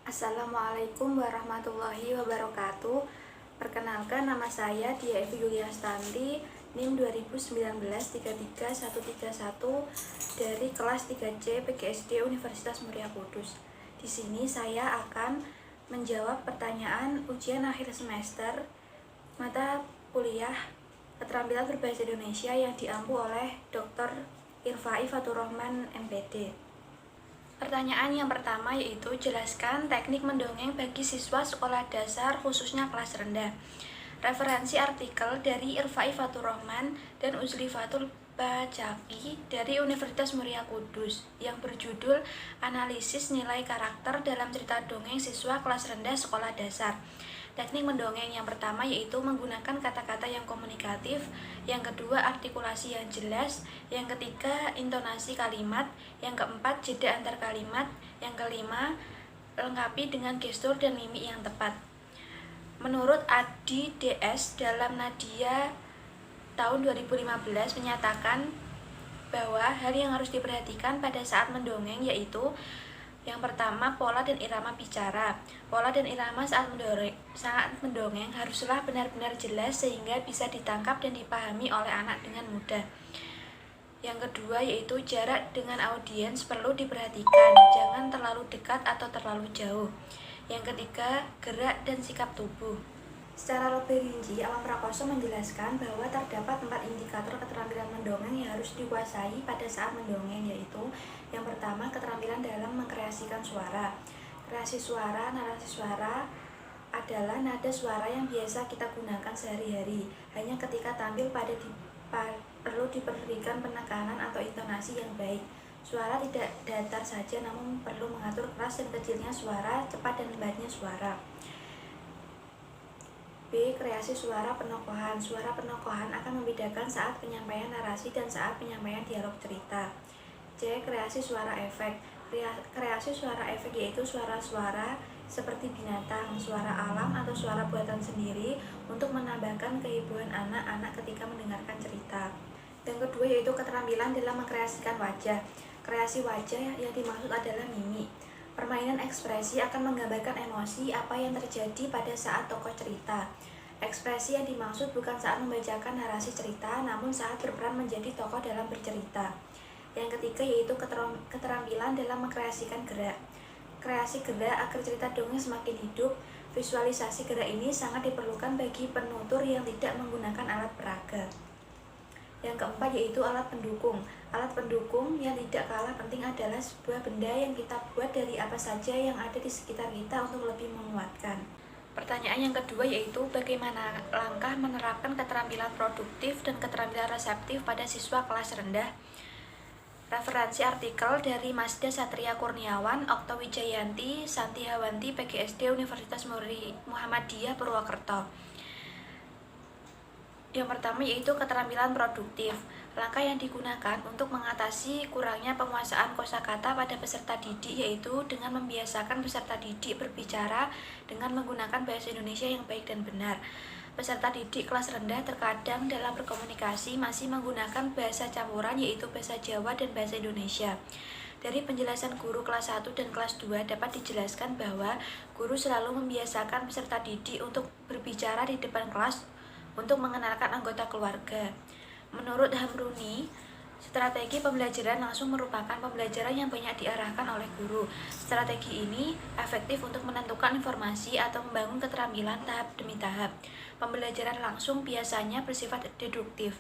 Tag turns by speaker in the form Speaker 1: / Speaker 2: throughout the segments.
Speaker 1: Assalamualaikum warahmatullahi wabarakatuh. Perkenalkan, nama saya Dia Evi Yuliastanti, NIM 2019-33131 dari kelas 3C PGSD Universitas Muria Kudus. Di sini saya akan menjawab pertanyaan ujian akhir semester mata kuliah Keterampilan Berbahasa Indonesia yang diampu oleh Dr. Irfai Faturrahman MPD. Pertanyaan yang pertama yaitu jelaskan teknik mendongeng bagi siswa sekolah dasar khususnya kelas rendah. Referensi artikel dari Irfai Faturrahman dan Uzlifatul Bacaki dari Universitas Muria Kudus yang berjudul Analisis Nilai Karakter dalam Cerita Dongeng Siswa Kelas Rendah Sekolah Dasar. Teknik mendongeng yang pertama yaitu menggunakan kata-kata yang komunikatif, yang kedua artikulasi yang jelas, yang ketiga intonasi kalimat, yang keempat jeda antar kalimat, yang kelima lengkapi dengan gestur dan mimik yang tepat. Menurut Adi DS dalam Nadia tahun 2015 menyatakan bahwa hal yang harus diperhatikan pada saat mendongeng yaitu yang pertama, pola dan irama bicara. Pola dan irama saat mendongeng haruslah benar-benar jelas sehingga bisa ditangkap dan dipahami oleh anak dengan mudah. Yang kedua yaitu jarak dengan audiens perlu diperhatikan, jangan terlalu dekat atau terlalu jauh. Yang ketiga, gerak dan sikap tubuh. Secara lebih rinci, Alam Prakoso menjelaskan bahwa terdapat 4 indikator keterampilan mendongeng yang harus dikuasai pada saat mendongeng, yaitu yang pertama, keterampilan dalam mengkreasikan suara. Kreasi suara, narasi suara adalah nada suara yang biasa kita gunakan sehari-hari. Hanya ketika tampil perlu diberikan penekanan atau intonasi yang baik. Suara tidak datar saja, namun perlu mengatur keras dan kecilnya suara, cepat dan lambatnya suara. B. Kreasi suara penokohan. Suara penokohan akan membedakan saat penyampaian narasi dan saat penyampaian dialog cerita. C. Kreasi suara efek. Kreasi suara efek yaitu suara-suara seperti binatang, suara alam atau suara buatan sendiri untuk menambahkan kehebohan anak-anak ketika mendengarkan cerita. Yang kedua yaitu keterampilan dalam mengkreasikan wajah. Kreasi wajah yang dimaksud adalah mimik. Permainan ekspresi akan menggambarkan emosi apa yang terjadi pada saat tokoh cerita. Ekspresi yang dimaksud bukan saat membacakan narasi cerita, namun saat berperan menjadi tokoh dalam bercerita. Yang ketiga yaitu keterampilan dalam mengkreasikan gerak. Kreasi gerak agar cerita dongeng semakin hidup. Visualisasi gerak ini sangat diperlukan bagi penutur yang tidak menggunakan alat peraga. Yang keempat yaitu alat pendukung. Alat pendukung yang tidak kalah penting adalah sebuah benda yang kita buat dari apa saja yang ada di sekitar kita untuk lebih menguatkan. Pertanyaan yang kedua yaitu bagaimana langkah menerapkan keterampilan produktif dan keterampilan reseptif pada siswa kelas rendah. Referensi artikel dari Masda Satria Kurniawan, Okto Wijayanti, Santi Hawanti, PGSD Universitas Muhammadiyah Purwokerto. Yang pertama yaitu keterampilan produktif. Langkah yang digunakan untuk mengatasi kurangnya penguasaan kosakata pada peserta didik yaitu dengan membiasakan peserta didik berbicara dengan menggunakan bahasa Indonesia yang baik dan benar. Peserta didik kelas rendah terkadang dalam berkomunikasi masih menggunakan bahasa campuran yaitu bahasa Jawa dan bahasa Indonesia. Dari penjelasan guru kelas 1 dan kelas 2 dapat dijelaskan bahwa guru selalu membiasakan peserta didik untuk berbicara di depan kelas untuk mengenalkan anggota keluarga. Menurut Hamruni, strategi pembelajaran langsung merupakan pembelajaran yang banyak diarahkan oleh guru. Strategi ini efektif untuk menentukan informasi atau membangun keterampilan tahap demi tahap. Pembelajaran langsung biasanya bersifat deduktif.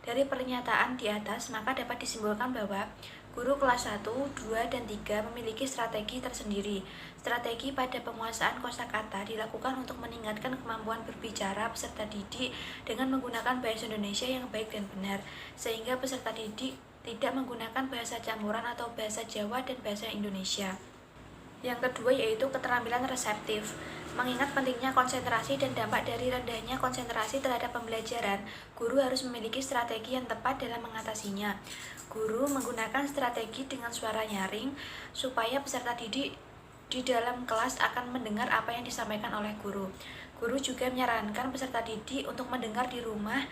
Speaker 1: Dari pernyataan di atas, maka dapat disimpulkan bahwa guru kelas 1, 2, dan 3 memiliki strategi tersendiri. Strategi pada penguasaan kosakata dilakukan untuk meningkatkan kemampuan berbicara peserta didik dengan menggunakan bahasa Indonesia yang baik dan benar, sehingga peserta didik tidak menggunakan bahasa campuran atau bahasa Jawa dan bahasa Indonesia. Yang kedua yaitu keterampilan reseptif. Mengingat pentingnya konsentrasi dan dampak dari rendahnya konsentrasi terhadap pembelajaran, guru harus memiliki strategi yang tepat dalam mengatasinya. Guru menggunakan strategi dengan suara nyaring supaya peserta didik di dalam kelas akan mendengar apa yang disampaikan oleh guru. Guru juga menyarankan peserta didik untuk mendengar di rumah,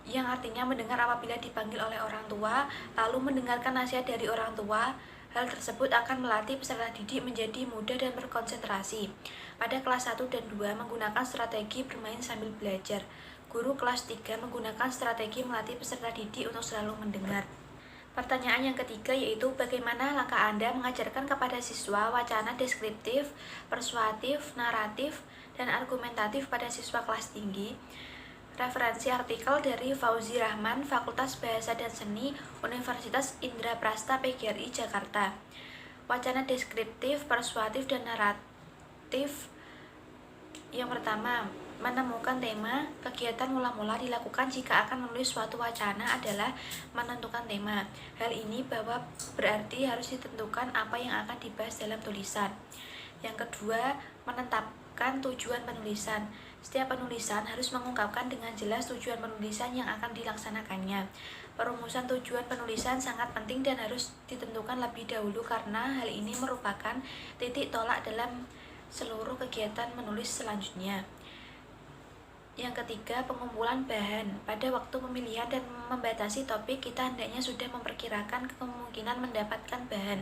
Speaker 1: yang artinya mendengar apabila dipanggil oleh orang tua, lalu mendengarkan nasihat dari orang tua, Hal tersebut akan melatih peserta didik menjadi mudah dan berkonsentrasi. Pada kelas 1 dan 2 menggunakan strategi bermain sambil belajar. Guru kelas 3 menggunakan strategi melatih peserta didik untuk selalu mendengar. Pertanyaan yang ketiga yaitu bagaimana langkah Anda mengajarkan kepada siswa wacana deskriptif, persuasif, naratif, dan argumentatif pada siswa kelas tinggi. Referensi artikel dari Fauzi Rahman, Fakultas Bahasa dan Seni, Universitas Indraprasta PGRI Jakarta. Wacana deskriptif, persuasif, dan naratif. Yang pertama, menemukan tema. Kegiatan mula-mula dilakukan jika akan menulis suatu wacana adalah menentukan tema. Hal ini bahwa berarti harus ditentukan apa yang akan dibahas dalam tulisan. Yang kedua, menetapkan tujuan penulisan. Setiap penulisan harus mengungkapkan dengan jelas tujuan penulisan yang akan dilaksanakannya. Perumusan tujuan penulisan sangat penting dan harus ditentukan lebih dahulu karena hal ini merupakan titik tolak dalam seluruh kegiatan menulis selanjutnya. Yang ketiga, pengumpulan bahan. Pada waktu pemilihan dan membatasi topik, kita hendaknya sudah memperkirakan kemungkinan mendapatkan bahan.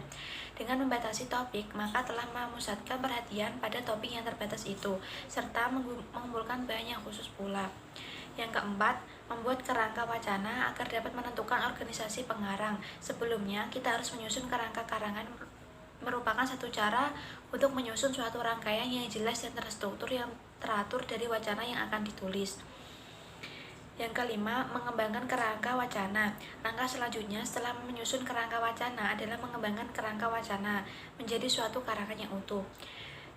Speaker 1: Dengan membatasi topik, maka telah memusatkan perhatian pada topik yang terbatas itu, serta mengumpulkan bahan yang khusus pula. Yang keempat, membuat kerangka wacana agar dapat menentukan organisasi pengarang. Sebelumnya, kita harus menyusun kerangka karangan merupakan satu cara untuk menyusun suatu rangkaian yang jelas dan terstruktur yang teratur dari wacana yang akan ditulis. Yang kelima, mengembangkan kerangka wacana. Langkah selanjutnya setelah menyusun kerangka wacana adalah mengembangkan kerangka wacana menjadi suatu karangan yang utuh.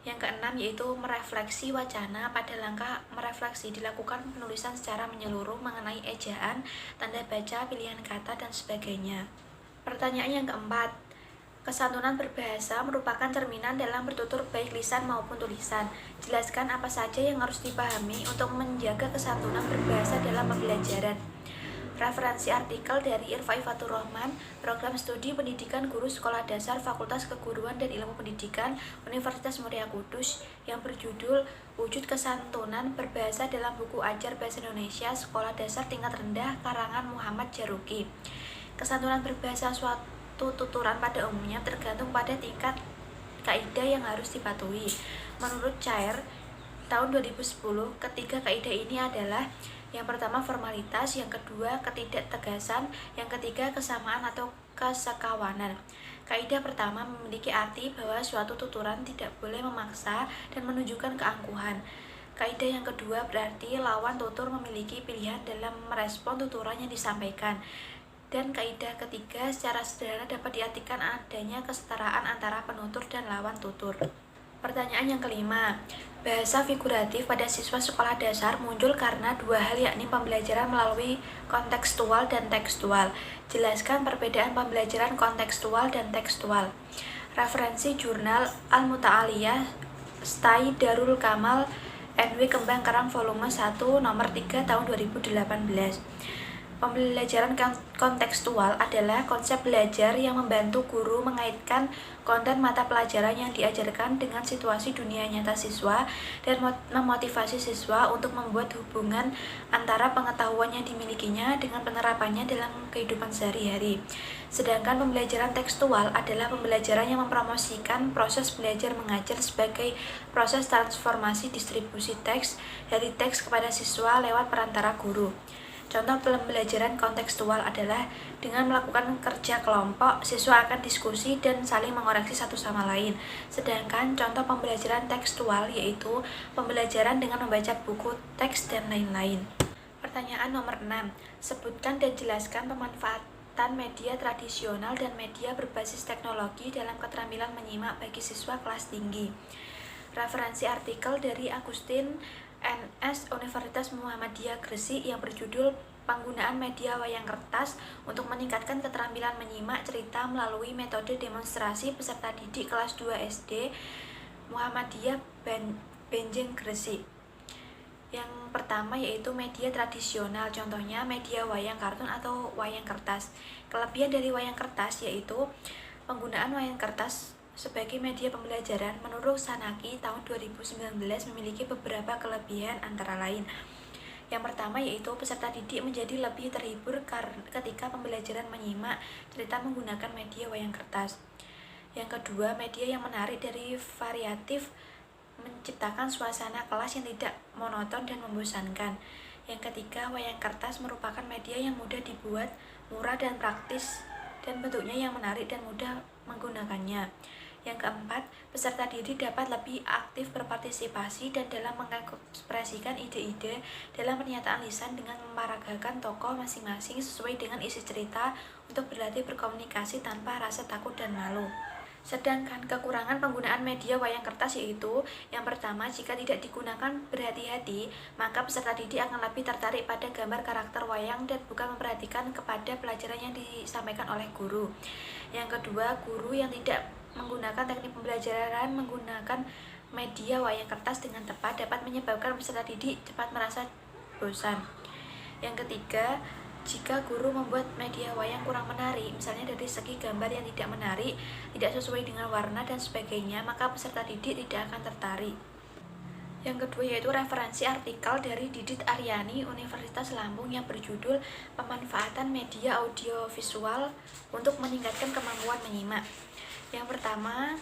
Speaker 1: Yang keenam yaitu merefleksi wacana. Pada langkah merefleksi dilakukan penulisan secara menyeluruh mengenai ejaan, tanda baca, pilihan kata, dan sebagainya. Pertanyaan yang keempat, kesantunan berbahasa merupakan cerminan dalam bertutur baik lisan maupun tulisan. Jelaskan apa saja yang harus dipahami untuk menjaga kesantunan berbahasa dalam pembelajaran. Referensi artikel dari Irfai Fatur Rahman, Program Studi Pendidikan Guru Sekolah Dasar Fakultas Keguruan dan Ilmu Pendidikan Universitas Muria Kudus yang berjudul Wujud Kesantunan Berbahasa dalam Buku Ajar Bahasa Indonesia Sekolah Dasar Tingkat Rendah karangan Muhammad Jaruki. Kesantunan berbahasa suatu tuturan pada umumnya tergantung pada tingkat kaidah yang harus dipatuhi. Menurut Cair, tahun 2010, ketiga kaidah ini adalah: yang pertama formalitas, yang kedua ketidaktegasan, yang ketiga kesamaan atau kesekawanan. Kaidah pertama memiliki arti bahwa suatu tuturan tidak boleh memaksa dan menunjukkan keangkuhan. Kaidah yang kedua berarti lawan tutur memiliki pilihan dalam merespon tuturan yang disampaikan. Dan kaidah ketiga secara sederhana dapat diartikan adanya kesetaraan antara penutur dan lawan tutur. Pertanyaan yang kelima, bahasa figuratif pada siswa sekolah dasar muncul karena dua hal, yakni pembelajaran melalui kontekstual dan tekstual. Jelaskan perbedaan pembelajaran kontekstual dan tekstual. Referensi jurnal Al-Muta'aliyah, Stai Darul Kamal, NW Kembang Karang volume 1 nomor 3 tahun 2018. Pembelajaran kontekstual adalah konsep belajar yang membantu guru mengaitkan konten mata pelajaran yang diajarkan dengan situasi dunia nyata siswa dan memotivasi siswa untuk membuat hubungan antara pengetahuan yang dimilikinya dengan penerapannya dalam kehidupan sehari-hari. Sedangkan pembelajaran tekstual adalah pembelajaran yang mempromosikan proses belajar mengajar sebagai proses transformasi distribusi teks dari teks kepada siswa lewat perantara guru. Contoh pembelajaran kontekstual adalah dengan melakukan kerja kelompok, siswa akan diskusi dan saling mengoreksi satu sama lain. Sedangkan contoh pembelajaran tekstual yaitu pembelajaran dengan membaca buku, teks, dan lain-lain. Pertanyaan nomor 6. Sebutkan dan jelaskan pemanfaatan media tradisional dan media berbasis teknologi dalam keterampilan menyimak bagi siswa kelas tinggi. Referensi artikel dari Agustin NS Universitas Muhammadiyah Gresik yang berjudul Penggunaan Media Wayang Kertas untuk Meningkatkan Keterampilan Menyimak Cerita Melalui Metode Demonstrasi Peserta Didik Kelas 2 SD Muhammadiyah Benjeng Gresik. Yang pertama yaitu media tradisional, contohnya media wayang kartun atau wayang kertas. Kelebihan dari wayang kertas yaitu penggunaan wayang kertas sebagai media pembelajaran menurut Sanaki tahun 2019 memiliki beberapa kelebihan antara lain. Yang pertama yaitu peserta didik menjadi lebih terhibur ketika pembelajaran menyimak cerita menggunakan media wayang kertas. Yang kedua, media yang menarik dari variatif menciptakan suasana kelas yang tidak monoton dan membosankan. Yang ketiga, wayang kertas merupakan media yang mudah dibuat, murah dan praktis, dan bentuknya yang menarik dan mudah menggunakannya. Yang keempat, peserta didik dapat lebih aktif berpartisipasi dan dalam mengekspresikan ide-ide dalam pernyataan lisan dengan memaragakan tokoh masing-masing sesuai dengan isi cerita untuk berlatih berkomunikasi tanpa rasa takut dan malu. Sedangkan kekurangan penggunaan media wayang kertas yaitu yang pertama, jika tidak digunakan berhati-hati, maka peserta didik akan lebih tertarik pada gambar karakter wayang dan bukan memperhatikan kepada pelajaran yang disampaikan oleh guru. Yang kedua, guru yang tidak menggunakan teknik pembelajaran menggunakan media wayang kertas dengan tepat dapat menyebabkan peserta didik cepat merasa bosan. Yang ketiga, jika guru membuat media wayang kurang menarik, misalnya dari segi gambar yang tidak menarik, tidak sesuai dengan warna dan sebagainya, maka peserta didik tidak akan tertarik. Yang kedua yaitu referensi artikel dari Didit Aryani Universitas Lampung yang berjudul Pemanfaatan Media Audiovisual untuk Meningkatkan Kemampuan Menyimak. Yang pertama,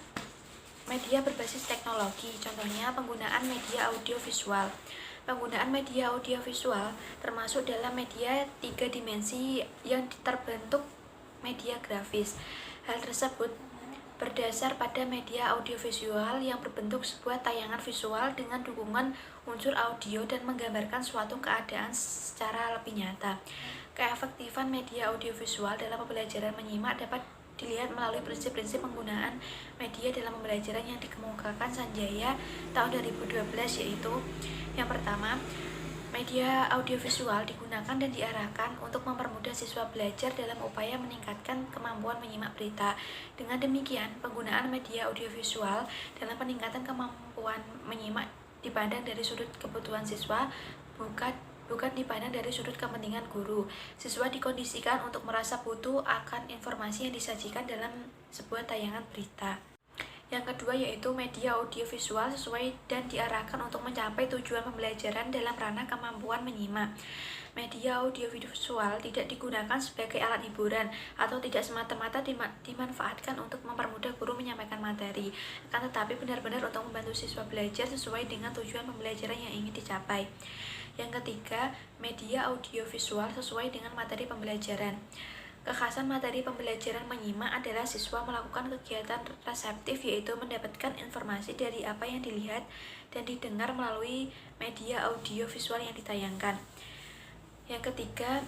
Speaker 1: media berbasis teknologi, contohnya penggunaan media audiovisual. Penggunaan media audiovisual termasuk dalam media 3 dimensi yang terbentuk media grafis. Hal tersebut berdasar pada media audiovisual yang berbentuk sebuah tayangan visual dengan dukungan unsur audio dan menggambarkan suatu keadaan secara lebih nyata. Keefektifan media audiovisual dalam pembelajaran menyimak dapat dilihat melalui prinsip-prinsip penggunaan media dalam pembelajaran yang dikemukakan Sanjaya tahun 2012, yaitu yang pertama, media audiovisual digunakan dan diarahkan untuk mempermudah siswa belajar dalam upaya meningkatkan kemampuan menyimak berita. Dengan demikian, penggunaan media audiovisual dalam peningkatan kemampuan menyimak dipandang dari sudut kebutuhan siswa, bukan dipandang dari sudut kepentingan guru. Siswa dikondisikan untuk merasa butuh akan informasi yang disajikan dalam sebuah tayangan berita. Yang kedua yaitu media audiovisual sesuai dan diarahkan untuk mencapai tujuan pembelajaran dalam ranah kemampuan menyimak. Media audiovisual tidak digunakan sebagai alat hiburan atau tidak semata-mata dimanfaatkan untuk mempermudah guru menyampaikan materi, akan tetapi benar-benar untuk membantu siswa belajar sesuai dengan tujuan pembelajaran yang ingin dicapai. Yang ketiga, media audiovisual sesuai dengan materi pembelajaran. Kekhasan materi pembelajaran menyimak adalah siswa melakukan kegiatan reseptif, yaitu mendapatkan informasi dari apa yang dilihat dan didengar melalui media audiovisual yang ditayangkan. Yang ketiga,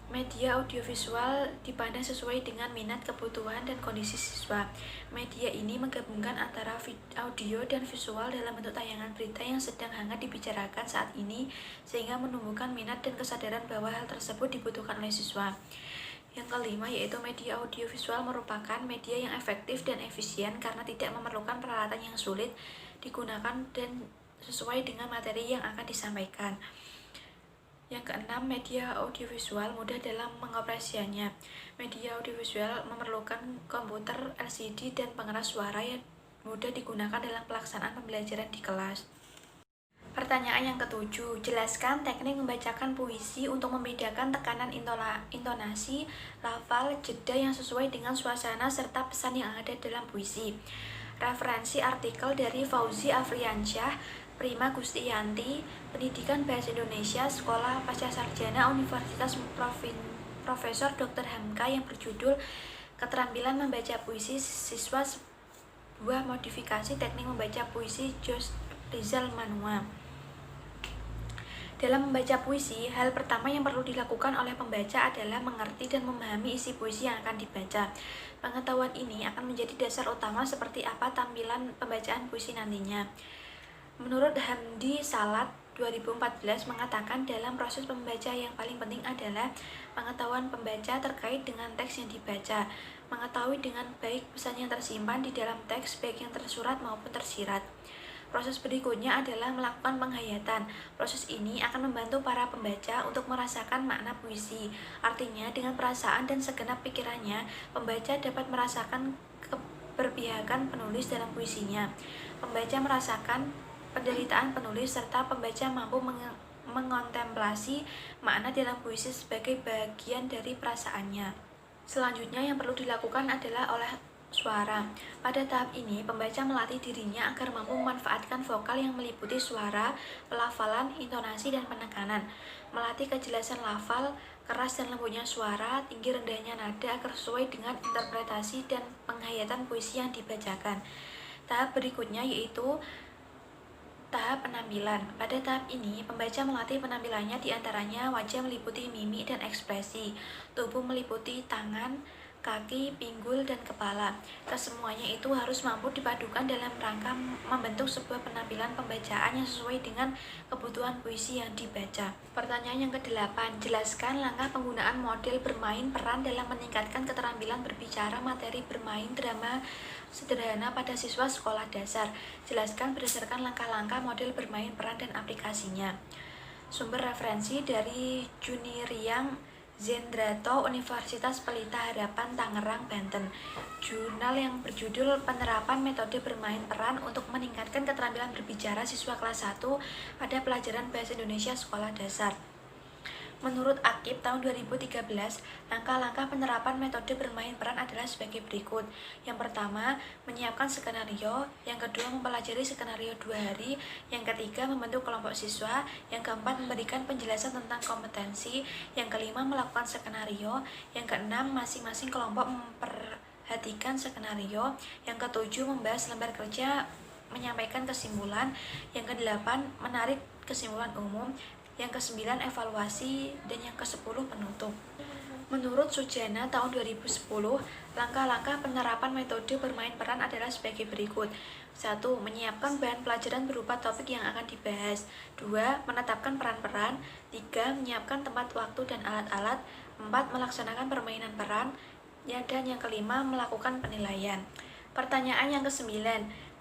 Speaker 1: media audiovisual dipandang sesuai dengan minat, kebutuhan, dan kondisi siswa. Media ini menggabungkan antara audio dan visual dalam bentuk tayangan berita yang sedang hangat dibicarakan saat ini, sehingga menumbuhkan minat dan kesadaran bahwa hal tersebut dibutuhkan oleh siswa. Yang kelima yaitu media audiovisual merupakan media yang efektif dan efisien karena tidak memerlukan peralatan yang sulit digunakan dan sesuai dengan materi yang akan disampaikan. Yang keenam, media audiovisual mudah dalam pengoperasiannya. Media audiovisual memerlukan komputer LCD dan pengeras suara yang mudah digunakan dalam pelaksanaan pembelajaran di kelas. Pertanyaan yang ketujuh, jelaskan teknik membacakan puisi untuk membedakan tekanan intonasi, lafal, jeda yang sesuai dengan suasana serta pesan yang ada dalam puisi. Referensi artikel dari Fauzi Afriansyah, Prima Gustiyanti, Pendidikan Bahasa Indonesia, Sekolah Pascasarjana Universitas Profesor Dr. Hamka yang berjudul Keterampilan Membaca Puisi Siswa, sebuah modifikasi teknik membaca puisi Jos Rizal Manua. Dalam membaca puisi, hal pertama yang perlu dilakukan oleh pembaca adalah mengerti dan memahami isi puisi yang akan dibaca. Pengetahuan ini akan menjadi dasar utama seperti apa tampilan pembacaan puisi nantinya. Menurut Hamdi Salat 2014 mengatakan dalam proses pembaca yang paling penting adalah pengetahuan pembaca terkait dengan teks yang dibaca, mengetahui dengan baik pesan yang tersimpan di dalam teks baik yang tersurat maupun tersirat. Proses berikutnya adalah melakukan penghayatan. Proses ini akan membantu para pembaca untuk merasakan makna puisi. Artinya, dengan perasaan dan segenap pikirannya, pembaca dapat merasakan keberpihakan penulis dalam puisinya. Pembaca merasakan penderitaan penulis serta pembaca mampu mengontemplasi makna dalam puisi sebagai bagian dari perasaannya. Selanjutnya yang perlu dilakukan adalah suara. Pada tahap ini, pembaca melatih dirinya agar mampu memanfaatkan vokal yang meliputi suara, pelafalan, intonasi, dan penekanan. Melatih kejelasan lafal, keras dan lembutnya suara, tinggi rendahnya nada agar sesuai dengan interpretasi dan penghayatan puisi yang dibacakan. Tahap berikutnya yaitu tahap penampilan. Pada tahap ini, pembaca melatih penampilannya diantaranya wajah meliputi mimik dan ekspresi, tubuh meliputi tangan, kaki, pinggul, dan kepala. Kesemuanya itu harus mampu dipadukan dalam rangka membentuk sebuah penampilan pembacaan yang sesuai dengan kebutuhan puisi yang dibaca. Pertanyaan yang ke-8, jelaskan langkah penggunaan model bermain peran dalam meningkatkan keterampilan berbicara materi bermain drama sederhana pada siswa sekolah dasar. Jelaskan berdasarkan langkah-langkah model bermain peran dan aplikasinya. Sumber referensi dari Juniriang Zendrato, Universitas Pelita Harapan, Tangerang, Banten. Jurnal yang berjudul Penerapan Metode Bermain Peran untuk Meningkatkan Keterampilan Berbicara Siswa Kelas 1 pada Pelajaran Bahasa Indonesia Sekolah Dasar. Menurut Akib tahun 2013, langkah-langkah penerapan metode bermain peran adalah sebagai berikut. Yang pertama, menyiapkan skenario. Yang kedua, mempelajari skenario 2 hari. Yang ketiga, membentuk kelompok siswa. Yang keempat, memberikan penjelasan tentang kompetensi. Yang kelima, melakukan skenario. Yang keenam, masing-masing kelompok memperhatikan skenario. Yang ketujuh, membahas lembar kerja, menyampaikan kesimpulan. Yang kedelapan, menarik kesimpulan umum. Yang ke-9 evaluasi, dan yang ke-10 penutup. Menurut Sujana tahun 2010, langkah-langkah penerapan metode bermain peran adalah sebagai berikut. 1. Menyiapkan bahan pelajaran berupa topik yang akan dibahas. 2. Menetapkan peran-peran. 3. Menyiapkan tempat, waktu, dan alat-alat. 4. Melaksanakan permainan peran. Dan yang kelima, melakukan penilaian. Pertanyaan yang ke-9,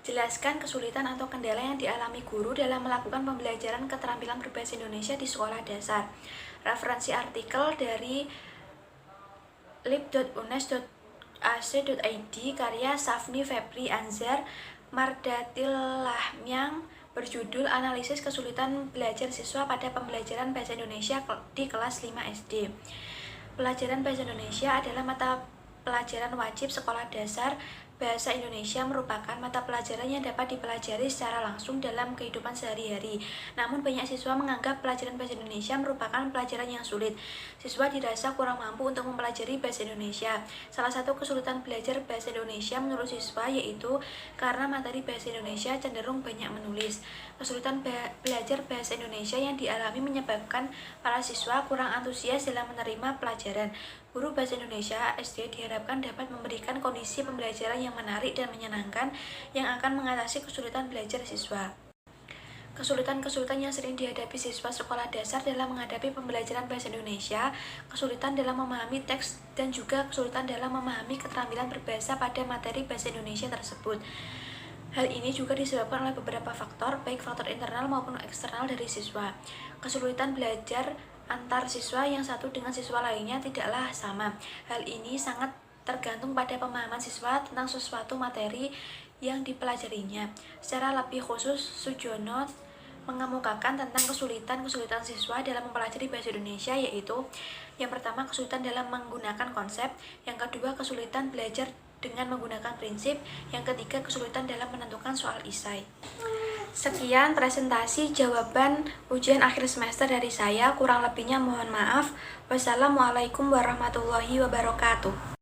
Speaker 1: jelaskan kesulitan atau kendala yang dialami guru dalam melakukan pembelajaran keterampilan berbahasa Indonesia di sekolah dasar. Referensi artikel dari lib.unes.ac.id karya Safni Febri Anzar Mardatilahmyang berjudul Analisis Kesulitan Belajar Siswa pada Pembelajaran Bahasa Indonesia di Kelas 5 SD. Pelajaran Bahasa Indonesia adalah mata pelajaran wajib sekolah dasar. Bahasa Indonesia merupakan mata pelajaran yang dapat dipelajari secara langsung dalam kehidupan sehari-hari. Namun banyak siswa menganggap pelajaran bahasa Indonesia merupakan pelajaran yang sulit. Siswa dirasa kurang mampu untuk mempelajari bahasa Indonesia. Salah satu kesulitan belajar bahasa Indonesia menurut siswa yaitu karena materi bahasa Indonesia cenderung banyak menulis. Kesulitan belajar bahasa Indonesia yang dialami menyebabkan para siswa kurang antusias dalam menerima pelajaran. Guru Bahasa Indonesia SD diharapkan dapat memberikan kondisi pembelajaran yang menarik dan menyenangkan yang akan mengatasi kesulitan belajar siswa. Kesulitan-kesulitan yang sering dihadapi siswa sekolah dasar dalam menghadapi pembelajaran Bahasa Indonesia, kesulitan dalam memahami teks, dan juga kesulitan dalam memahami keterampilan berbahasa pada materi Bahasa Indonesia tersebut. Hal ini juga disebabkan oleh beberapa faktor, baik faktor internal maupun eksternal dari siswa. Kesulitan belajar antar siswa yang satu dengan siswa lainnya tidaklah sama. Hal ini sangat tergantung pada pemahaman siswa tentang sesuatu materi yang dipelajarinya. Secara lebih khusus, Sujono mengemukakan tentang kesulitan-kesulitan siswa dalam mempelajari bahasa Indonesia, yaitu yang pertama, kesulitan dalam menggunakan konsep. Yang kedua, kesulitan belajar dengan menggunakan prinsip. Yang ketiga, kesulitan dalam menentukan soal esai. Sekian presentasi jawaban ujian akhir semester dari saya. Kurang lebihnya mohon maaf. Wassalamualaikum warahmatullahi wabarakatuh.